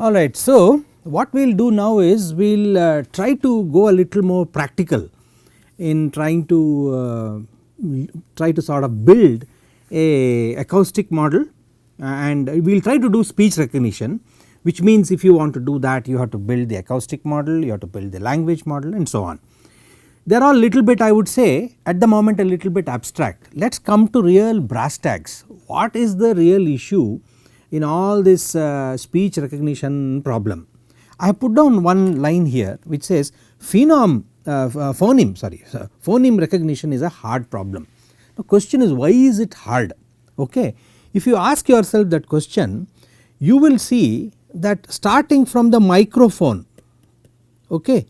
Alright, so what we will do now is we will try to go a little more practical in trying to sort of build a acoustic model, and we will try to do speech recognition, which means if you want to do that you have to build the acoustic model, you have to build the language model and so on. They are all little bit, I would say at the moment, a little bit abstract. Let us come to real brass tacks. What is the real issue in all this speech recognition problem? I have put down one line here which says phoneme recognition is a hard problem. The question is, why is it hard? Okay. If you ask yourself that question, you will see that starting from the microphone, okay,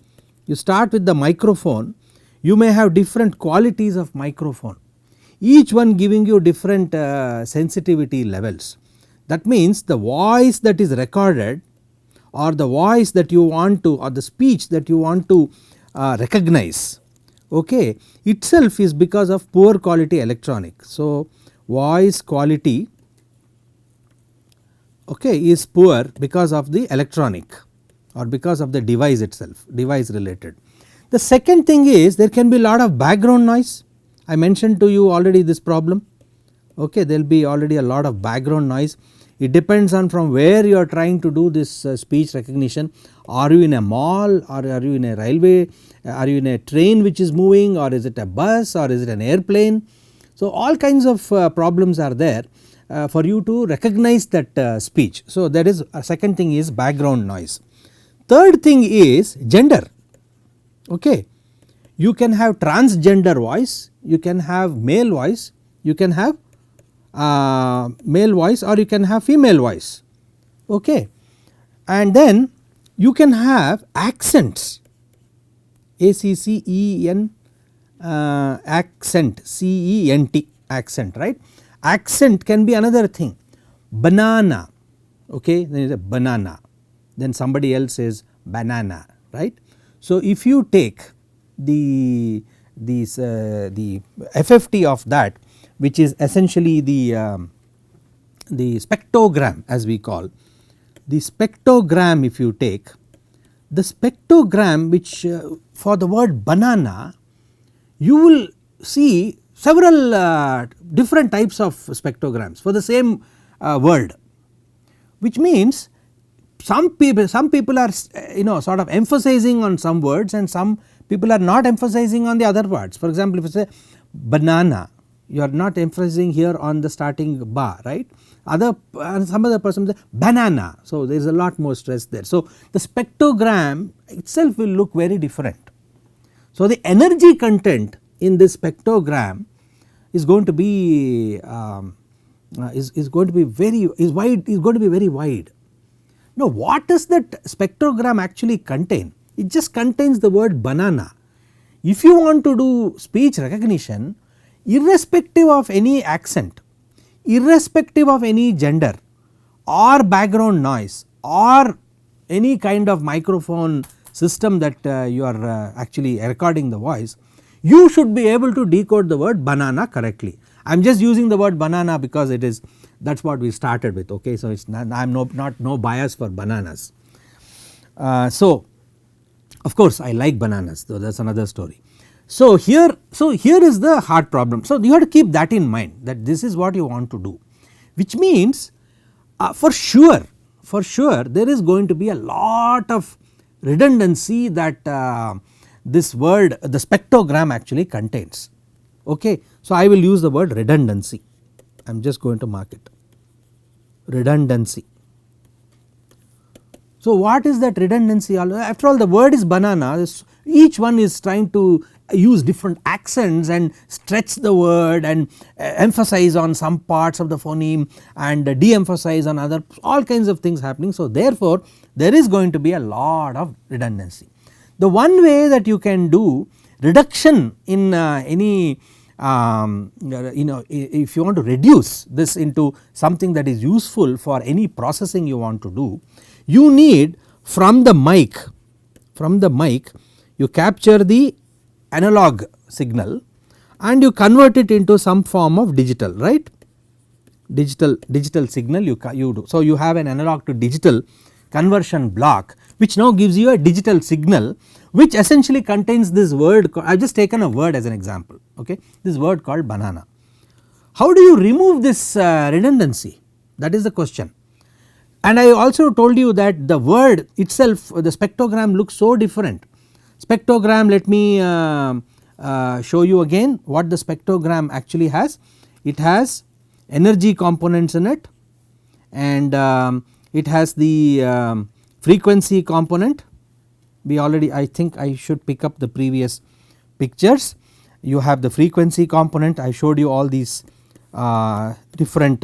you start with the microphone, you may have different qualities of microphone, each one giving you different sensitivity levels. That means the voice that is recorded, or the voice that you want to, or the speech that you want to recognize, okay, itself is because of poor quality electronics. So voice quality, okay, is poor because of the electronic or because of the device itself, device related. The second thing is there can be a lot of background noise. I mentioned to you already this problem, okay, there will be already a lot of background noise. It depends on from where you are trying to do this speech recognition. Are you in a mall, or are you in a railway, are you in a train which is moving, or is it a bus, or is it an airplane? So all kinds of problems are there for you to recognize that speech. So that is a second thing is background noise. Third thing is gender, okay. You can have transgender voice, you can have male voice, you can have male voice, or you can have female voice, okay. And then you can have accents, ACCEN, accent, CENT, accent, right. Accent can be another thing. Banana, okay, there is a banana, then somebody else says banana, right. So if you take the FFT of that, which is essentially the spectrogram as we call, the spectrogram, if you take the spectrogram which for the word banana, you will see several different types of spectrograms for the same word, which means some people are sort of emphasizing on some words and some people are not emphasizing on the other words. For example, if you say banana, you are not emphasizing here on the starting ba, right, some other person says banana, so there is a lot more stress there. So the spectrogram itself will look very different. So the energy content in this spectrogram is going to be very wide. Now what does that spectrogram actually contain? It just contains the word banana. If you want to do speech recognition, irrespective of any accent, irrespective of any gender or background noise or any kind of microphone system that you are actually recording the voice, you should be able to decode the word banana correctly. I am just using the word banana because it is, that is what we started with, okay. So it is not, I am no bias for bananas. So of course I like bananas, though that is another story. So here is the hard problem. So you have to keep that in mind, that this is what you want to do, which means for sure there is going to be a lot of redundancy that this word, the spectrogram, actually contains, okay. So I will use the word redundancy, I am just going to mark it, redundancy. So what is that redundancy? After all, the word is banana, each one is trying to use different accents and stretch the word and emphasize on some parts of the phoneme and de-emphasize on other, all kinds of things happening. So therefore there is going to be a lot of redundancy. The one way that you can do reduction in any if you want to reduce this into something that is useful for any processing you want to do, you need from the mic you capture the analog signal and you convert it into some form of digital, right, digital signal you do. So you have an analog to digital conversion block, which now gives you a digital signal which essentially contains this word. I have just taken a word as an example, okay, this word called banana. How do you remove this redundancy? That is the question. And I also told you that the word itself, the spectrogram looks so different. Spectrogram, let me show you again what the spectrogram actually has. It has energy components in it, and it has the frequency component. We already, I think I should pick up the previous pictures. You have the frequency component. I showed you all these different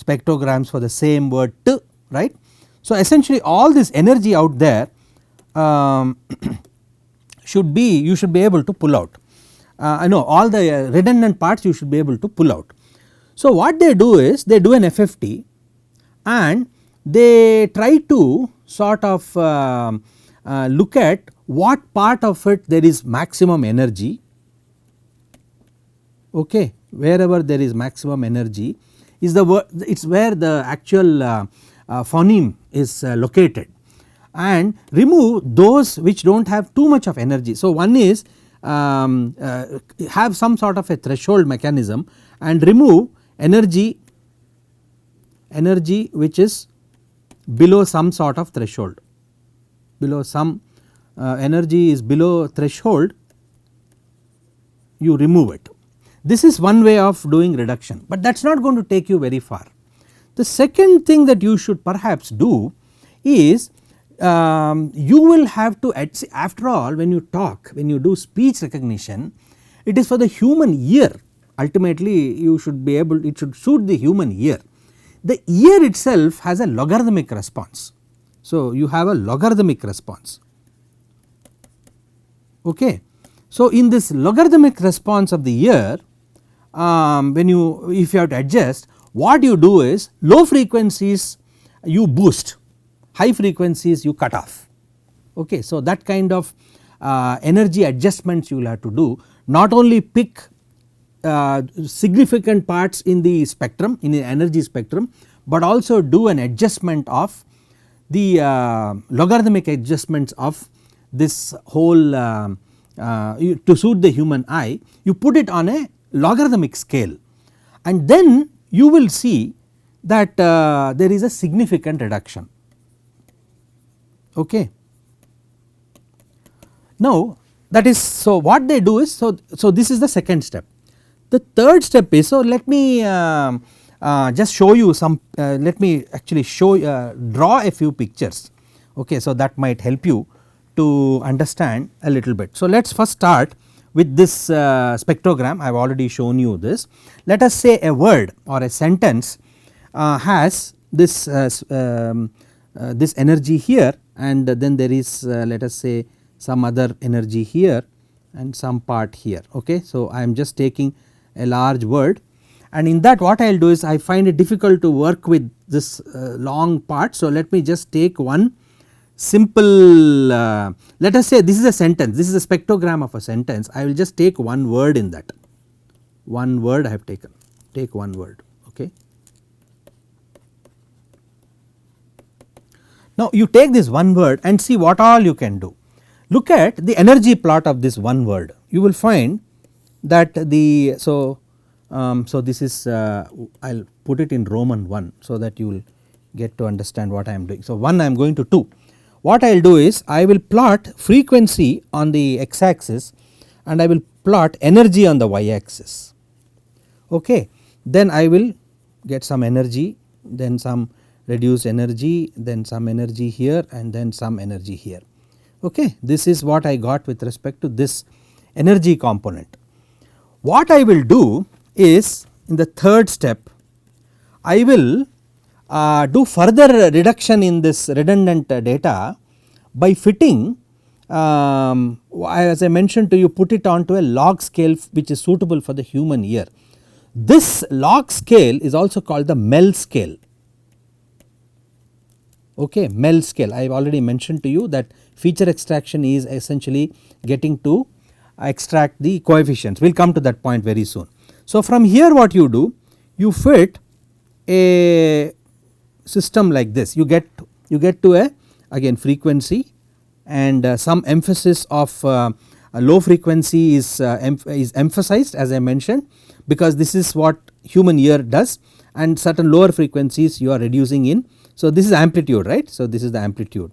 spectrograms for the same word T, right. So essentially all this energy out there should be, you should be able to pull out. I know all the redundant parts you should be able to pull out. So what they do is they do an FFT and they try to sort of look at what part of it there is maximum energy, okay, wherever there is maximum energy is the it is where the actual phoneme is located, and remove those which do not have too much of energy. So one is have some sort of a threshold mechanism and remove energy which is below some sort of threshold, below some energy is below threshold, you remove it. This is one way of doing reduction, but that is not going to take you very far. The second thing that you should perhaps do is you will have to, after all when you talk, when you do speech recognition, it is for the human ear. Ultimately you should be able, it should suit the human ear. The ear itself has a logarithmic response. So you have a logarithmic response, okay. So in this logarithmic response of the ear, when you, if you have to adjust, what you do is low frequencies you boost, high frequencies you cut off, okay. So that kind of energy adjustments you will have to do, not only pick significant parts in the spectrum, in the energy spectrum, but also do an adjustment of the logarithmic adjustments of this whole to suit the human eye. You put it on a logarithmic scale and then you will see that there is a significant reduction, okay. Now that is, so what they do is, so this is the second step. The third step is, so let me just show you some, let me actually show draw a few pictures, okay. So that might help you to understand a little bit. So let us first start with this spectrogram. I have already shown you this. Let us say a word or a sentence has this this energy here, and then there is let us say some other energy here and some part here, okay. So I am just taking a large word, and in that what I will do is, I find it difficult to work with this long part. So let me just take one simple, let us say this is a sentence, this is a spectrogram of a sentence. I will just take one word in that, one word I have taken, take one word, okay. Now you take this one word and see what all you can do. Look at the energy plot of this one word. You will find that the, so this is I will put it in Roman 1 so that you will get to understand what I am doing. So 1 I am going to 2. What I will do is, I will plot frequency on the x axis and I will plot energy on the y axis, okay. Then I will get some energy, then some reduced energy, then some energy here, and then some energy here, okay. This is what I got with respect to this energy component. What I will do is, in the third step, I will do further reduction in this redundant data by fitting, as I mentioned to you, put it onto a log scale which is suitable for the human ear. This log scale is also called the Mel scale, okay. Mel scale, I have already mentioned to you that feature extraction is essentially getting to extract the coefficients. We will come to that point very soon. So from here what you do, you fit a system like this, you get to a again frequency, and some emphasis of a low frequency is emphasized, as I mentioned, because this is what human ear does, and certain lower frequencies you are reducing in. So this is amplitude, right. So this is the amplitude.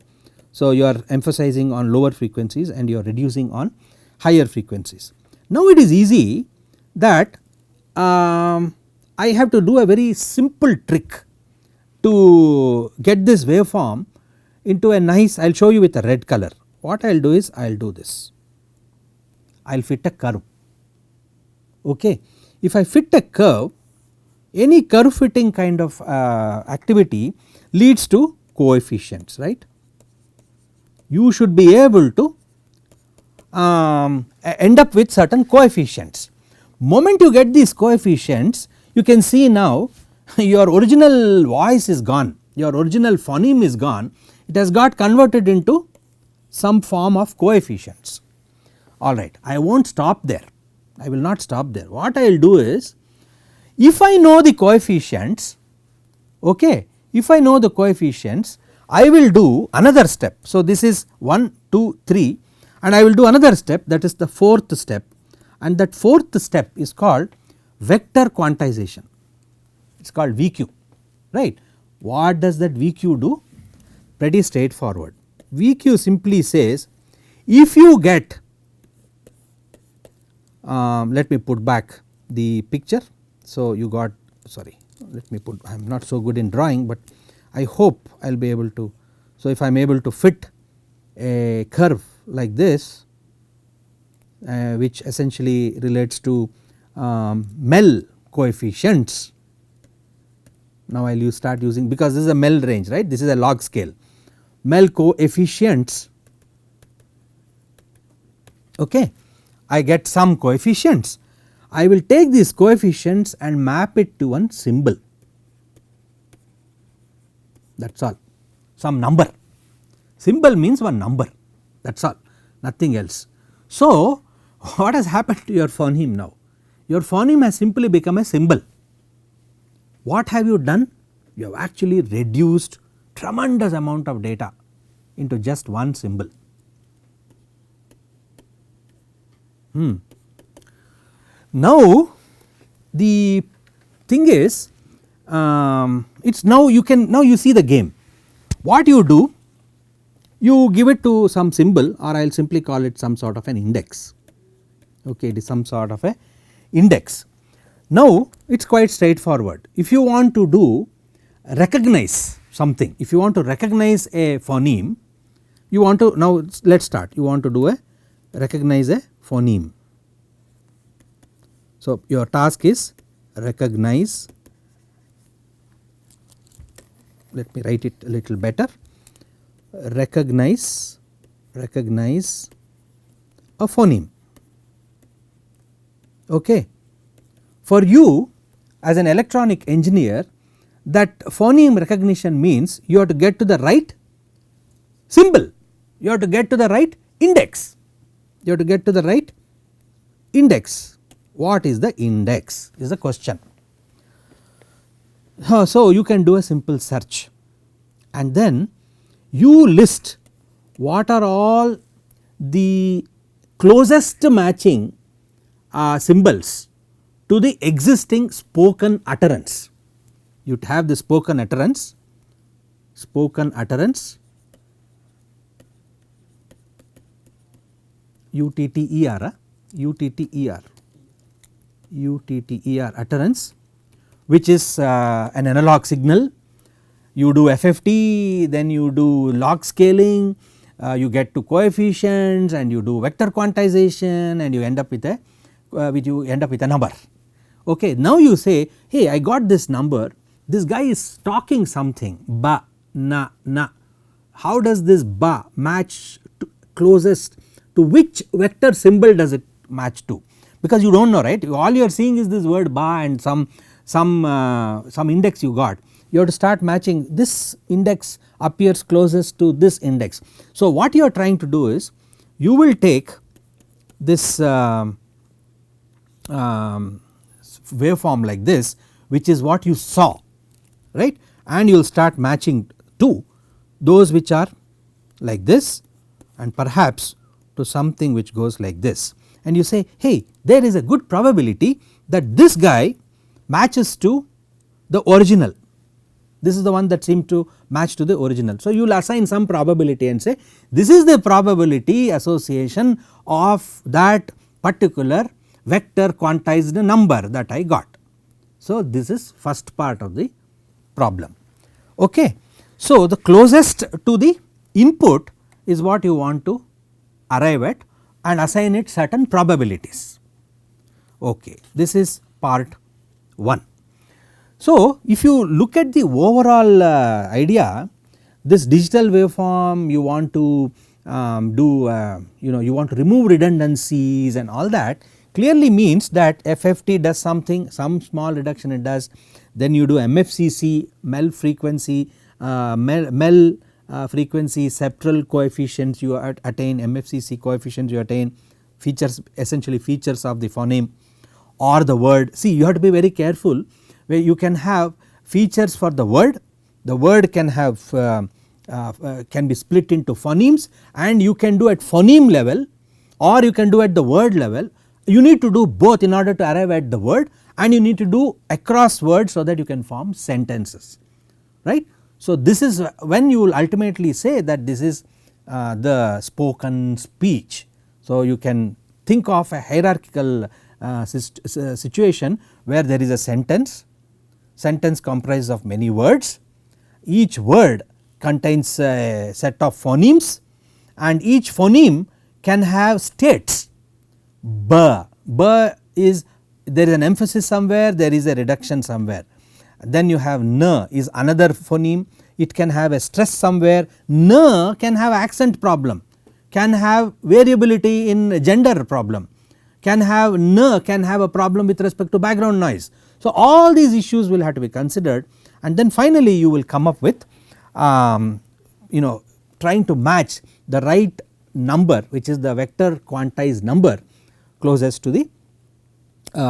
So you are emphasizing on lower frequencies and you are reducing on higher frequencies. Now it is easy that I have to do a very simple trick to get this waveform into a nice, I will show you with a red color. What I will do is I will do this, I will fit a curve. Okay. If I fit a curve, any curve fitting kind of activity leads to coefficients, right. You should be able to end up with certain coefficients. Moment you get these coefficients, you can see now your original voice is gone, your original phoneme is gone, it has got converted into some form of coefficients. Alright, I will not stop there, I will not stop there. What I will do is, if I know the coefficients, okay, if I know the coefficients, I will do another step. So this is 1, 2, 3, and I will do another step, that is the fourth step, and that fourth step is called vector quantization, it is called VQ, right. What does that VQ do? Pretty straightforward. VQ simply says, if you get let me put back the picture. So you got, sorry, let me put, I am not so good in drawing, but I hope I will be able to. So if I am able to fit a curve like this, which essentially relates to MEL coefficients. Now I will start using, because this is a MEL range, right, this is a log scale, MEL coefficients, okay. I get some coefficients, I will take these coefficients and map it to one symbol, that is all, some number. Symbol means one number, that is all, nothing else. So what has happened to your phoneme now? Your phoneme has simply become a symbol. What have you done? You have actually reduced tremendous amount of data into just one symbol. Now the thing is, it is now you can, now you see the game. What you do, you give it to some symbol, or I will simply call it some sort of an index, okay, it is some sort of a index. Now it is quite straightforward. If you want to do recognize something, if you want to recognize a phoneme, you want to, now let us start, you want to do a recognize a phoneme. So your task is recognize, let me write it a little better, recognize a phoneme, okay. For you as an electronic engineer, that phoneme recognition means you have to get to the right symbol, you have to get to the right index, you have to get to the right index. What is the index is the question. So you can do a simple search and then you list what are all the closest matching symbols to the existing spoken utterance. You have the spoken utterance, UTTER utterance, which is an analog signal. You do FFT, then you do log scaling, you get to coefficients and you do vector quantization and you end up with a number. Okay, now you say, hey, I got this number, this guy is talking something, ba, na, na. How does this ba match to closest to which vector symbol does it match to? Because you do not know, right, all you are seeing is this word ba and some index you got. You have to start matching, this index appears closest to this index. So what you are trying to do is, you will take this waveform like this, which is what you saw, right, and you will start matching to those which are like this and perhaps to something which goes like this, and you say, hey, there is a good probability that this guy matches to the original, this is the one that seemed to match to the original. So, you will assign some probability and say this is the probability association of that particular vector quantized number that I got. So, this is first part of the problem. Okay. So, the closest to the input is what you want to arrive at and assign it certain probabilities. Okay. This is part 1. So, if you look at the overall idea, this digital waveform you want to you want to remove redundancies and all that clearly means that FFT does something, some small reduction it does, then you do MFCC, MEL frequency, frequency Spectral coefficients you attain, MFCC coefficients you attain, features essentially features of the phoneme or the word. See, you have to be very careful where you can have features for the word can have can be split into phonemes and you can do at phoneme level or you can do at the word level. You need to do both in order to arrive at the word, and you need to do across words so that you can form sentences, right. So, this is when you will ultimately say that this is the spoken speech. So, you can think of a hierarchical situation where there is a sentence comprised of many words, each word contains a set of phonemes and each phoneme can have states. B is there is an emphasis somewhere, there is a reduction somewhere. Then you have n is another phoneme, it can have a stress somewhere. N can have accent problem, can have variability in gender problem, can have a problem with respect to background noise. So, all these issues will have to be considered, and then finally you will come up with trying to match the right number, which is the vector quantized number closest to the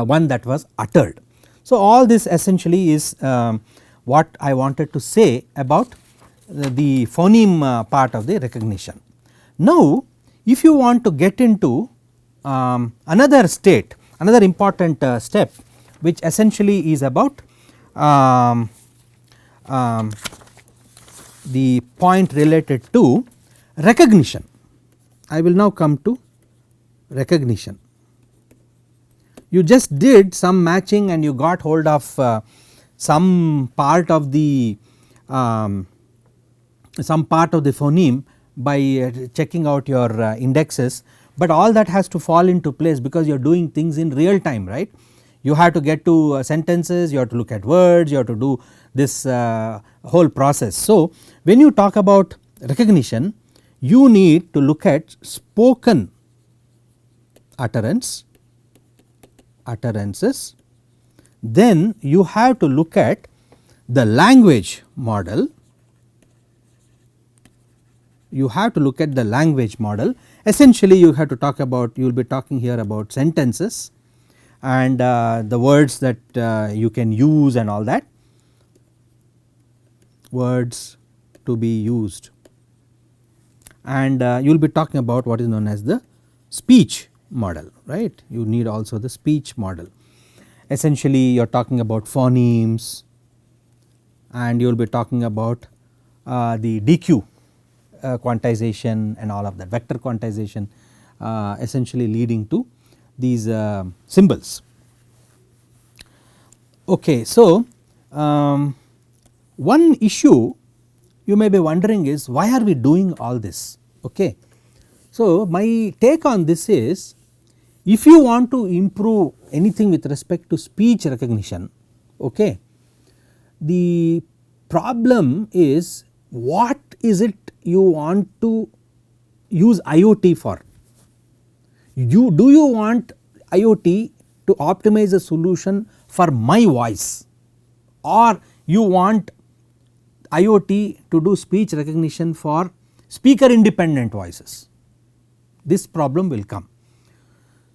one that was uttered. So, all this essentially is what I wanted to say about the phoneme part of the recognition. Now, if you want to get into another state, another important step which essentially is about the point related to recognition. I will now come to recognition. You just did some matching and you got hold of some part of the phoneme by checking out your indexes, but all that has to fall into place because you are doing things in real time, right. You have to get to sentences, you have to look at words, you have to do this whole process. So, when you talk about recognition, you need to look at spoken utterances, then you have to look at the language model, essentially you have to talk about, you will be talking here about sentences and the words that you can use and all that, words to be used, and you will be talking about what is known as the speech model, right. You need also the speech model. Essentially you are talking about phonemes and you will be talking about the DQ quantization and all of that, vector quantization essentially leading to these symbols. Okay, so one issue you may be wondering is why are we doing all this? Okay. So, my take on this is, if you want to improve anything with respect to speech recognition, okay, the problem is what is it you want to use IoT for? Do you want IoT to optimize a solution for my voice, or you want IoT to do speech recognition for speaker independent voices? This problem will come.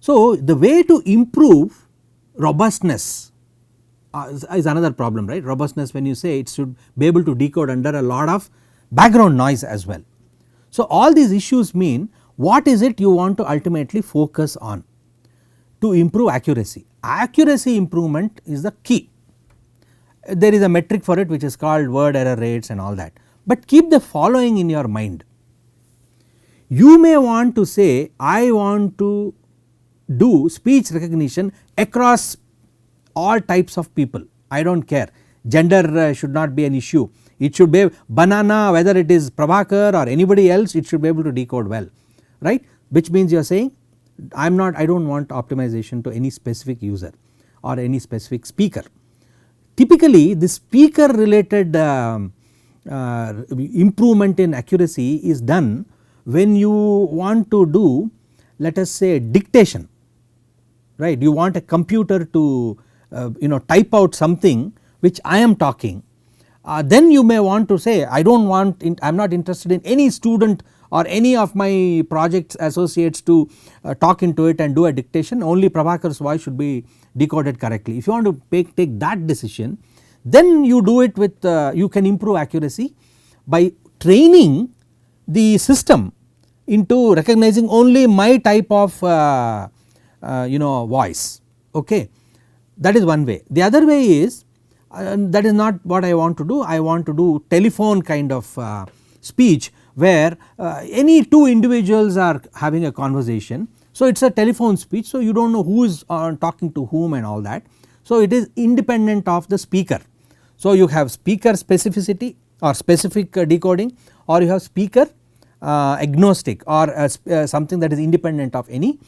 So, the way to improve robustness is another problem, right. Robustness, when you say it should be able to decode under a lot of background noise as well. So, all these issues mean what is it you want to ultimately focus on to improve accuracy. Accuracy improvement is the key. There is a metric for it which is called word error rates and all that, but keep the following in your mind. You may want to say I want to do speech recognition across all types of people, I do not care, gender should not be an issue, it should be banana, whether it is Prabhakar or anybody else, it should be able to decode well, right, which means you are saying I do not want optimization to any specific user or any specific speaker. Typically the speaker related improvement in accuracy is done when you want to do, let us say, dictation, right. You want a computer to type out something which I am talking, then you may want to say I am not interested in any student or any of my projects associates to talk into it and do a dictation, only Prabhakar's voice should be decoded correctly. If you want to take that decision, then you do it with you can improve accuracy by training the system into recognizing only my type of voice, okay. That is one way. The other way is that is not what I want to do. I want to do telephone kind of speech where any two individuals are having a conversation. So it is a telephone speech, so you do not know who is talking to whom and all that. So it is independent of the speaker. So you have speaker specificity or specific decoding, or you have speaker agnostic or something that is independent of any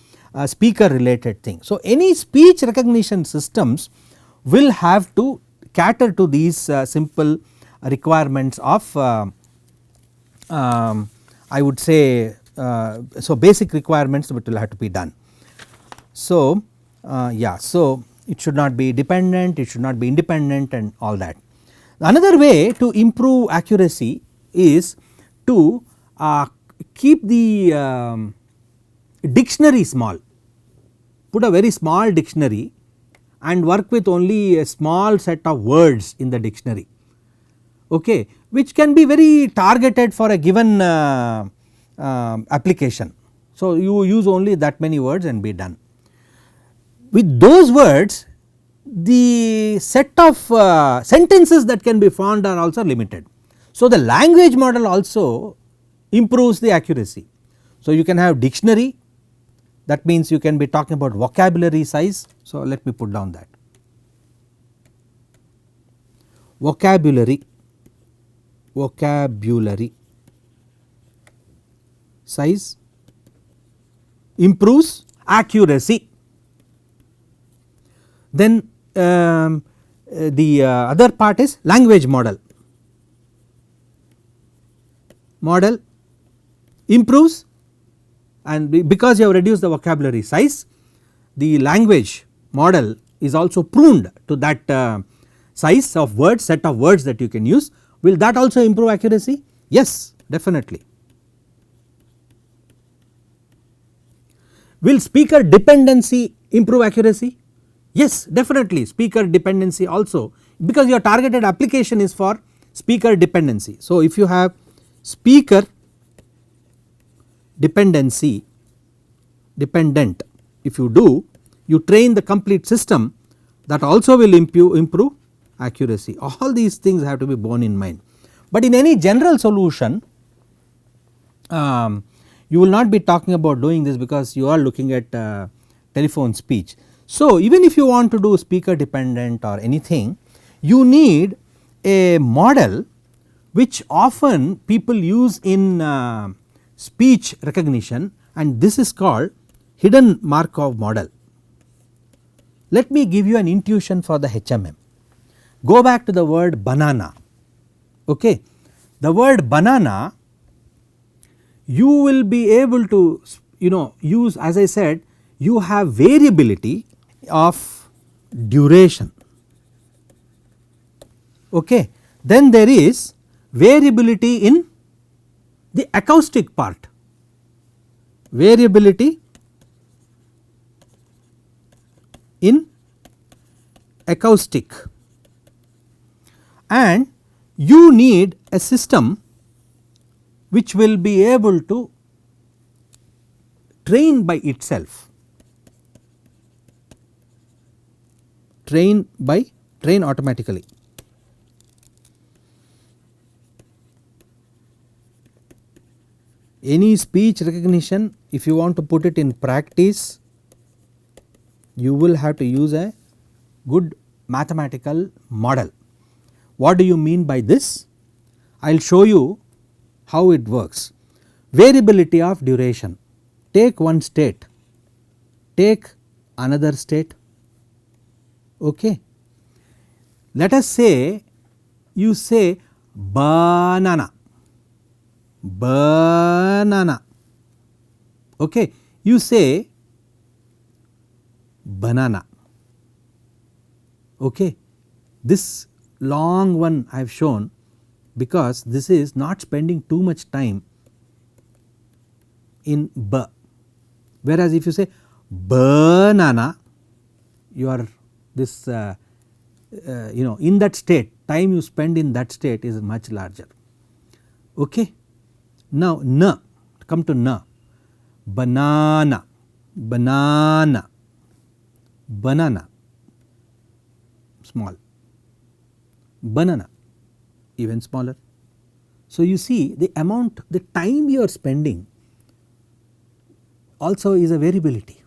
speaker related thing. So any speech recognition systems will have to cater to these simple requirements of I would say so basic requirements which will have to be done. So yeah, so it should not be dependent, it should not be independent and all that. Another way to improve accuracy is to keep the dictionary small, put a very small dictionary and work with only a small set of words in the dictionary, okay, which can be very targeted for a given application. So you use only that many words and be done. With those words the set of sentences that can be found are also limited. So the language model also improves the accuracy. So you can have dictionary, that means you can be talking about vocabulary size. So let me put down that vocabulary size improves accuracy. Then the other part is language model improves, and because you have reduced the vocabulary size, the language model is also pruned to that size of words, set of words that you can use. Will that also improve accuracy? Yes, definitely. Will speaker dependency improve accuracy? Yes, definitely, speaker dependency also, because your targeted application is for speaker dependency. So if you have speaker dependent, if you do, you train the complete system, that also will improve accuracy. All these things have to be borne in mind, but in any general solution you will not be talking about doing this because you are looking at telephone speech. So even if you want to do speaker dependent or anything, you need a model which often people use in speech recognition, and this is called hidden Markov model. Let me give you an intuition for the HMM. Go back to the word banana, okay. The word banana, you will be able to use, as I said, you have variability of duration, okay. Then there is variability in the acoustic part, variability in acoustic, and you need a system which will be able to train by itself, train automatically. Any speech recognition, if you want to put it in practice, you will have to use a good mathematical model. What do you mean by this? I will show you how it works. Variability of duration. Take one state, take another state. Okay. Let us say you say banana, banana. Okay. You say banana. Okay. This long one I have shown because this is not spending too much time in b, whereas if you say banana, you are this in that state, time you spend in that state is much larger. Okay. Now n, come to n, banana, banana, banana, small, banana, even smaller. So you see the amount, the time you are spending also is a variability,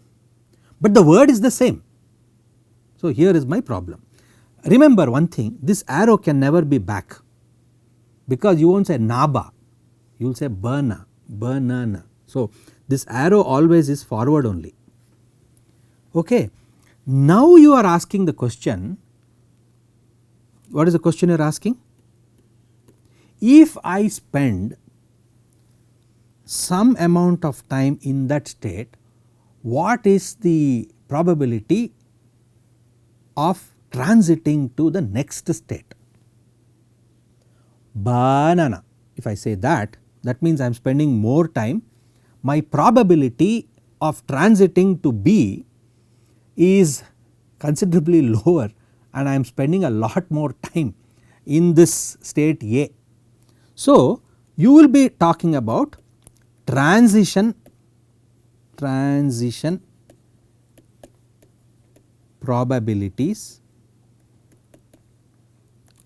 but the word is the same. So here is my problem. Remember one thing, this arrow can never be back because you will not say naba, you will say bana, banana. So this arrow always is forward only. Okay. Now you are asking the question, what is the question you are asking? If I spend some amount of time in that state, what is the probability of transiting to the next state? Banana. If I say that, that means I am spending more time, my probability of transiting to B is considerably lower and I am spending a lot more time in this state A. So you will be talking about transition probabilities,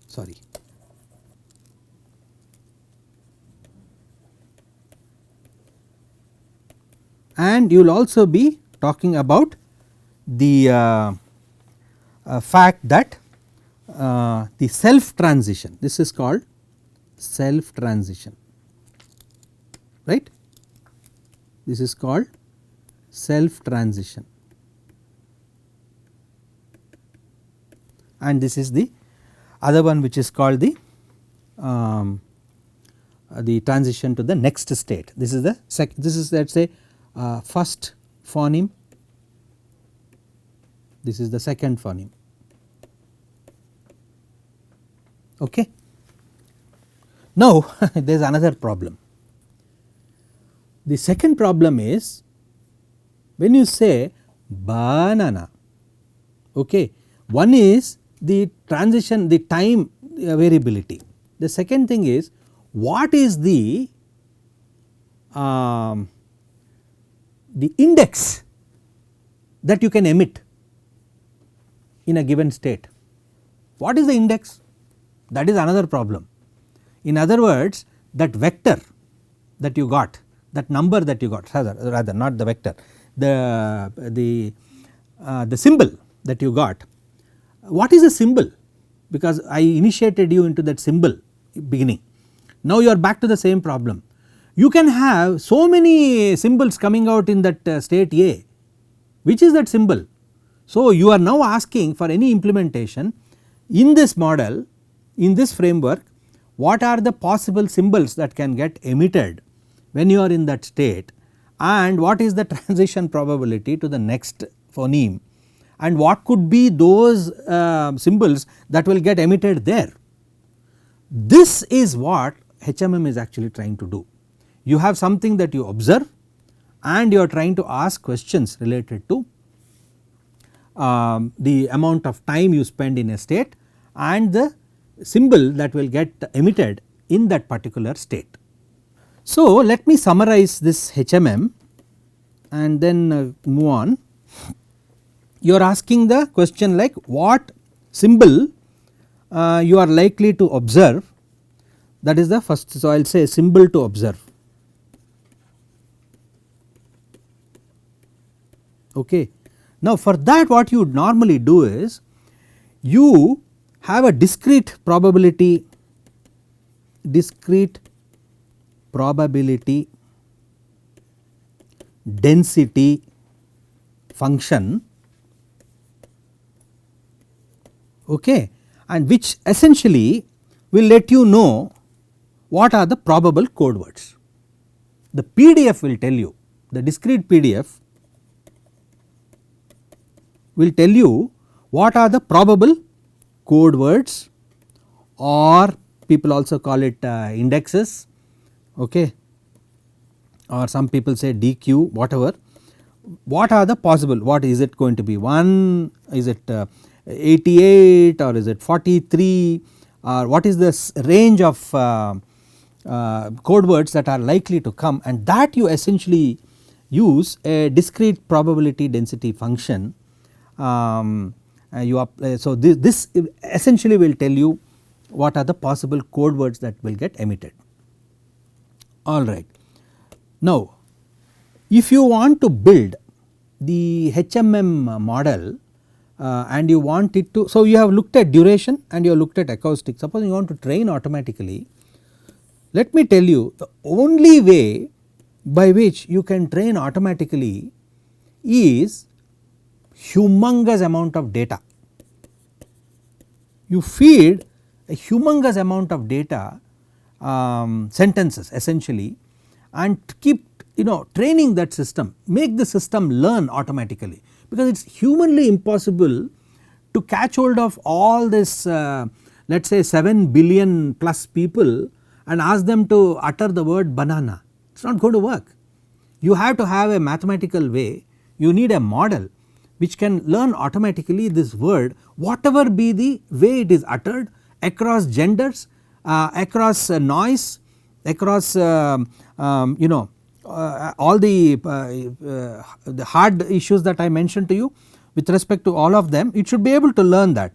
sorry, and you will also be talking about the fact that the self transition, this is called self transition, right, this is called self transition, and this is the other one which is called the transition to the next state. This is the this is let us say first phoneme, this is the second phoneme. Okay. Now there is another problem. The second problem is when you say banana, okay, one is the transition, the time variability. The second thing is what is the index that you can emit in a given state. What is the index? That is another problem. In other words, that vector that you got, that number that you got, rather not the vector, the symbol that you got, what is a symbol? Because I initiated you into that symbol beginning. Now you are back to the same problem. You can have so many symbols coming out in that state A. Which is that symbol? So you are now asking for any implementation in this model, in this framework, what are the possible symbols that can get emitted when you are in that state, and what is the transition probability to the next phoneme, and what could be those symbols that will get emitted there. This is what HMM is actually trying to do. You have something that you observe and you are trying to ask questions related to the amount of time you spend in a state and the symbol that will get emitted in that particular state. So, let me summarize this HMM and then move on. You are asking the question like what symbol you are likely to observe, that is the first. So, I will say symbol to observe. Okay. Now, for that what you would normally do is you have a discrete probability density function, okay, and which essentially will let you know what are the probable code words. The PDF will tell you, the discrete PDF will tell you what are the probable code words, or people also call it indexes, okay, or some people say DQ, whatever. What are the possible, what is it going to be 1, is it 88 or is it 43, or what is the range of code words that are likely to come, and that you essentially use a discrete probability density function. So this essentially will tell you what are the possible code words that will get emitted. Alright. Now, if you want to build the HMM model and you want it to, so you have looked at duration and you have looked at acoustic. Suppose you want to train automatically, let me tell you the only way by which you can train automatically is humongous amount of data. You feed a humongous amount of data, sentences essentially, and keep training that system, make the system learn automatically, because it is humanly impossible to catch hold of all this let us say 7 billion plus people and ask them to utter the word banana. It is not going to work. You have to have a mathematical way, you need a model which can learn automatically this word, whatever be the way it is uttered, across genders, across noise, across all the hard issues that I mentioned to you, with respect to all of them, it should be able to learn that.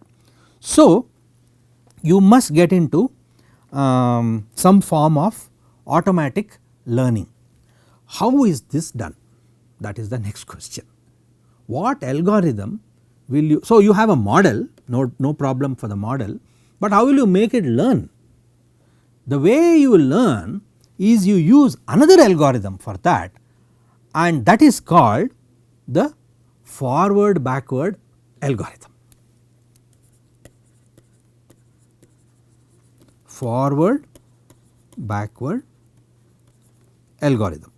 So, you must get into some form of automatic learning. How is this done? That is the next question. What algorithm will you, so you have a model, no problem for the model, but how will you make it learn? The way you will learn is you use another algorithm for that, and that is called the forward backward algorithm. Forward backward algorithm.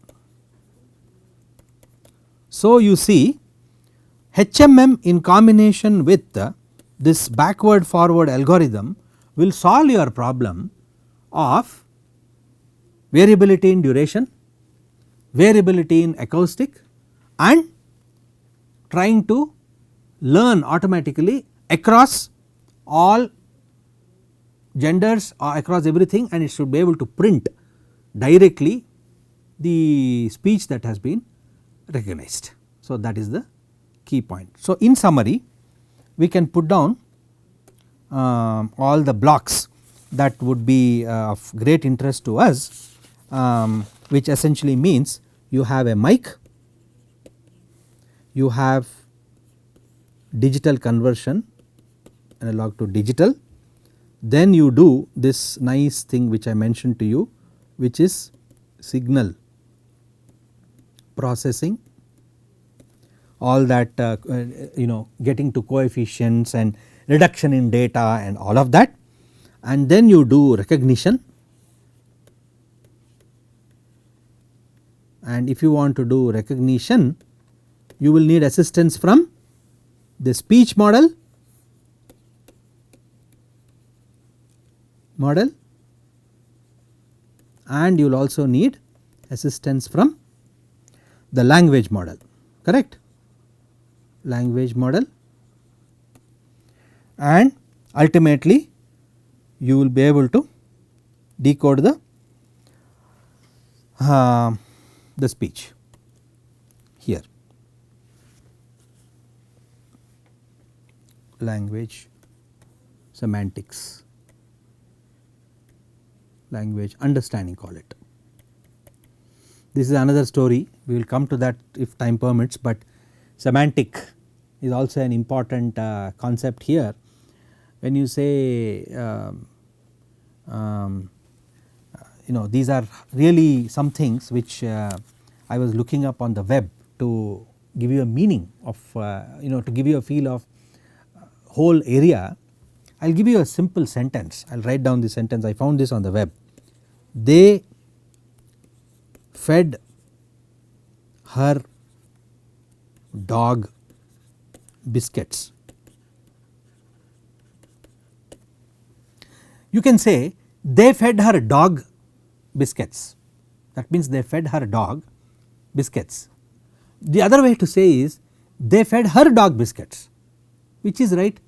So, you see HMM in combination with this backward forward algorithm will solve your problem of variability in duration, variability in acoustic, and trying to learn automatically across all genders or across everything, and it should be able to print directly the speech that has been recognized. So, that is the key point. So, in summary, we can put down all the blocks that would be of great interest to us, which essentially means you have a mic, you have digital conversion, analog to digital, then you do this nice thing which I mentioned to you, which is signal processing, all that getting to coefficients and reduction in data and all of that, and then you do recognition, and if you want to do recognition you will need assistance from the speech model and you will also need assistance from the language model, correct, language model, and ultimately you will be able to decode the the speech here. Language semantics, language understanding, call it. This is another story, we will come to that if time permits, but semantic is also an important concept here. When you say these are really some things which I was looking up on the web to give you a meaning of to give you a feel of whole area. I will give you a simple sentence, I will write down the sentence, I found this on the web. They fed her dog biscuits. You can say they fed her dog biscuits, that means they fed her dog biscuits. The other way to say is they fed her dog biscuits, which is right.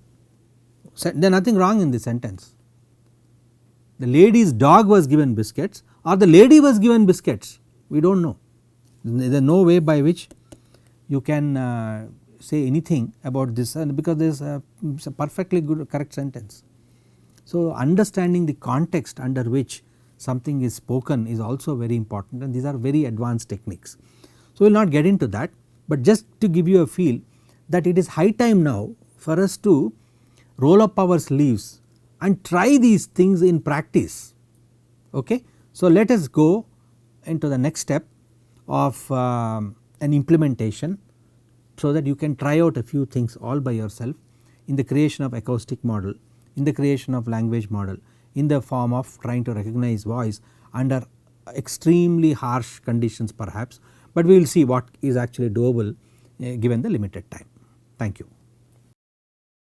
There is nothing wrong in the sentence. The lady's dog was given biscuits or the lady was given biscuits, we do not know. There is no way by which you can say anything about this, because there is a perfectly good correct sentence. So, understanding the context under which something is spoken is also very important, and these are very advanced techniques. So, we will not get into that, but just to give you a feel that it is high time now for us to roll up our sleeves and try these things in practice. Okay. So, let us go into the next step of an implementation, so that you can try out a few things all by yourself in the creation of acoustic model, in the creation of language model, in the form of trying to recognize voice under extremely harsh conditions perhaps, but we will see what is actually doable given the limited time. Thank you.